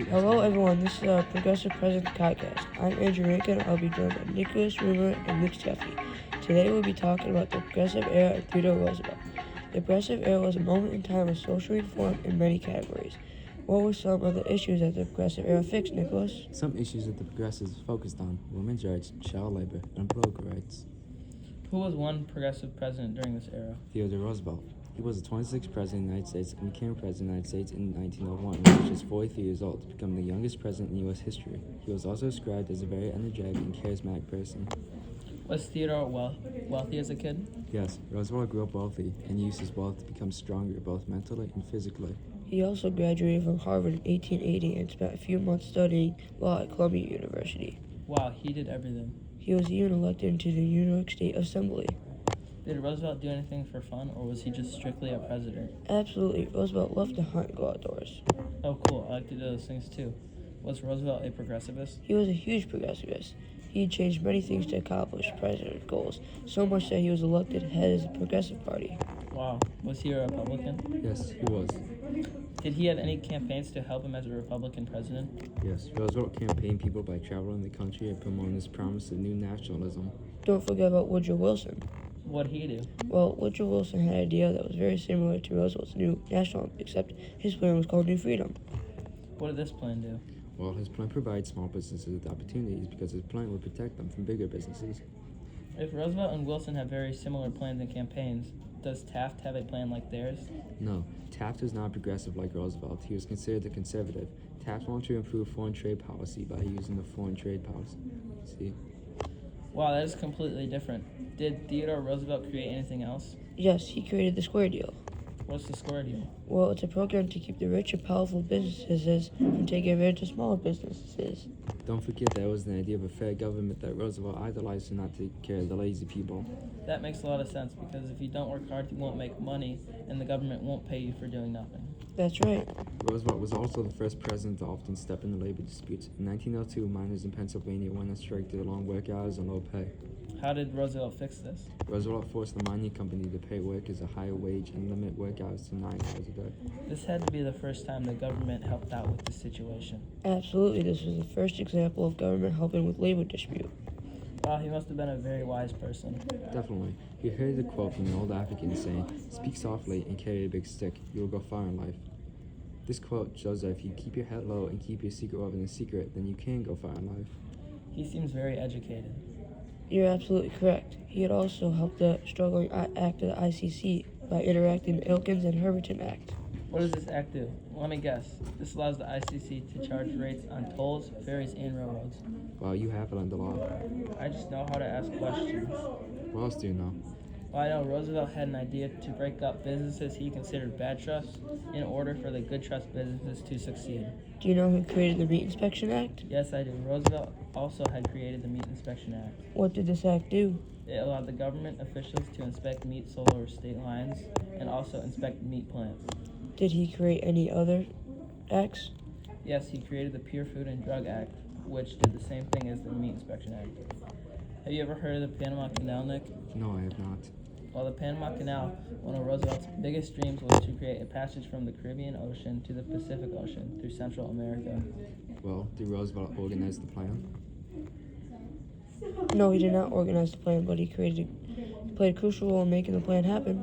Hello everyone, this is our Progressive President podcast. I'm Andrew Rankin, and I'll be joined by Nicholas Rumer and Luke Steffi. Today we'll be talking about the Progressive Era of Theodore Roosevelt. The Progressive Era was a moment in time of social reform in many categories. What were some of the issues that the Progressive Era fixed, Nicholas? Some issues that the Progressives focused on: women's rights, child labor, and political rights. Who was one progressive president during this era? Theodore Roosevelt. He was the 26th President of the United States and became President of the United States in 1901, when he was just 43 years old, to become the youngest president in U.S. history. He was also described as a very energetic and charismatic person. Was Theodore wealthy as a kid? Yes, Roosevelt grew up wealthy and used his wealth to become stronger, both mentally and physically. He also graduated from Harvard in 1880 and spent a few months studying law at Columbia University. Wow, he did everything. He was even elected into the New York State Assembly. Did Roosevelt do anything for fun, or was he just strictly a president? Absolutely, Roosevelt loved to hunt and go outdoors. Oh, cool. I like to do those things too. Was Roosevelt a progressivist? He was a huge progressivist. He changed many things to accomplish president's goals, so much that he was elected head of the Progressive Party. Wow. Was he a Republican? Yes, he was. Did he have any campaigns to help him as a Republican president? Yes, Roosevelt campaigned people by traveling the country and promoting his promise of new nationalism. Don't forget about Woodrow Wilson. What'd he do? Well, Woodrow Wilson had an idea that was very similar to Roosevelt's new nationalism, except his plan was called New Freedom. What did this plan do? Well, his plan provides small businesses with opportunities because his plan would protect them from bigger businesses. If Roosevelt and Wilson have very similar plans and campaigns, does Taft have a plan like theirs? No, Taft was not progressive like Roosevelt. He was considered a conservative. Taft wanted to improve foreign trade policy by using the foreign trade policy. Wow, that is completely different. Did Theodore Roosevelt create anything else? Yes, he created the Square Deal. What's the square deal? Well, it's a program to keep the rich and powerful businesses from taking advantage of smaller businesses. Don't forget that it was the idea of a fair government that Roosevelt idolized to not take care of the lazy people. That makes a lot of sense, because if you don't work hard, you won't make money, and the government won't pay you for doing nothing. That's right. Roosevelt was also the first president to often step into labor disputes. In 1902, miners in Pennsylvania went on strike due to long work hours and low pay. How did Roosevelt fix this? Roosevelt forced the mining company to pay workers a higher wage and limit work hours to 9 hours a day. This had to be the first time the government helped out with the situation. Absolutely, this was the first example of government helping with labor dispute. Wow, he must have been a very wise person. Definitely. He heard a quote from an old African saying, "Speak softly and carry a big stick. You will go far in life." This quote shows that if you keep your head low and keep your secret within a secret, then you can go far in life. He seems very educated. You're absolutely correct. He had also helped the struggling act of the ICC by interacting the Elkins and Herberton Act. What does this act do? Let me guess. This allows the ICC to charge rates on tolls, ferries, and railroads. Well, you have it under law. I just know how to ask questions. What else do you know? Well, I know Roosevelt had an idea to break up businesses he considered bad trusts in order for the good trust businesses to succeed. Do you know who created the Meat Inspection Act? Yes, I do. Roosevelt also had created the Meat Inspection Act. What did this act do? It allowed the government officials to inspect meat sold over state lines and also inspect meat plants. Did he create any other acts? Yes, he created the Pure Food and Drug Act, which did the same thing as the Meat Inspection Act. Have you ever heard of the Panama Canal, Nick? No, I have not. Well, the Panama Canal, one of Roosevelt's biggest dreams, was to create a passage from the Caribbean Ocean to the Pacific Ocean through Central America. Well, did Roosevelt organize the plan? No, he did not organize the plan, but he played a crucial role in making the plan happen.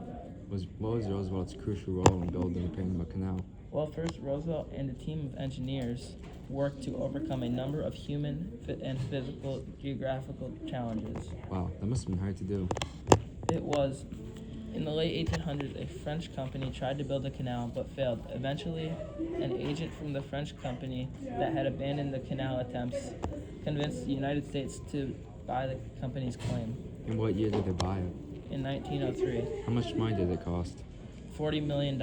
What was Roosevelt's crucial role in building the Panama Canal? Well, first, Roosevelt and a team of engineers worked to overcome a number of human and physical geographical challenges. Wow, that must have been hard to do. It was. In the late 1800s, a French company tried to build a canal but failed. Eventually, an agent from the French company that had abandoned the canal attempts convinced the United States to buy the company's claim. In what year did they buy it? In 1903, How much money did it cost? $40 million.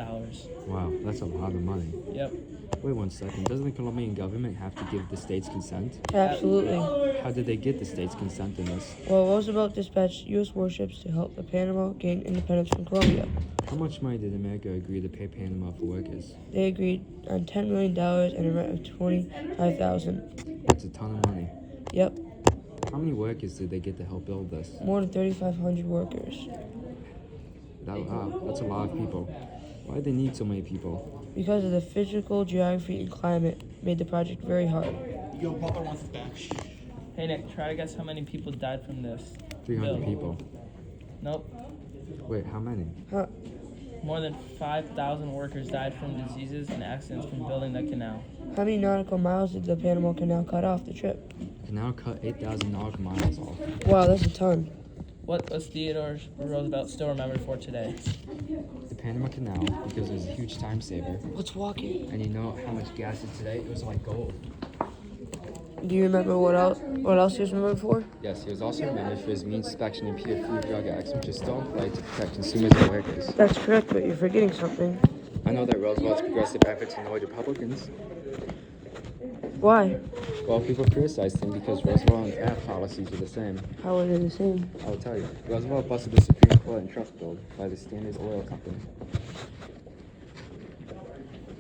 Wow, that's a lot of money. Yep. Wait 1 second, doesn't the Colombian government have to give the states consent? Absolutely. How did they get the states' consent in this? Well, Roosevelt dispatched U.S. warships to help the Panama gain independence from Colombia. How much money did America agree to pay Panama for workers? They agreed on $10 million and a rent of $25,000. That's a ton of money. Yep, How many workers did they get to help build this? more than 3,500 workers. That's a lot of people. Why did they need so many people? because of the physical geography and climate made the project very hard. Yo, Butler wants his back. Hey Nick, try to guess how many people died from this. 300 Bill. people. Nope. Wait, how many? More than 5,000 workers died from diseases and accidents from building the canal. How many nautical miles did the Panama Canal cut off the trip? The canal cut 8,000 nautical miles off. Wow, that's a ton. What was Theodore Roosevelt still remembered for today? The Panama Canal, because it was a huge time saver. Let's walk it. And you know how much gas is today? It was like gold. Do you remember what else he was remembered for? Yes, he was also remembered for his means inspection and Pure Food Drug Acts, which is still in play to protect consumers and workers. That's correct, but you're forgetting something. I know that Roosevelt's progressive efforts annoyed Republicans. Why? Well, people criticized him because Roosevelt and Taft policies were the same. How are they the same? I will tell you. Roosevelt busted the Supreme Court and trust bill by the Standard Oil Company.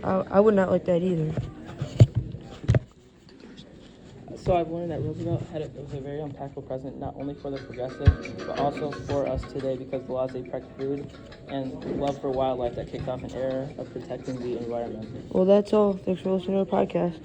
I would not like that either. So I've learned that Roosevelt was a very impactful president, not only for the progressive, but also for us today because the laws they protect food and love for wildlife that kicked off an era of protecting the environment. Well, that's all. Thanks for listening to our podcast.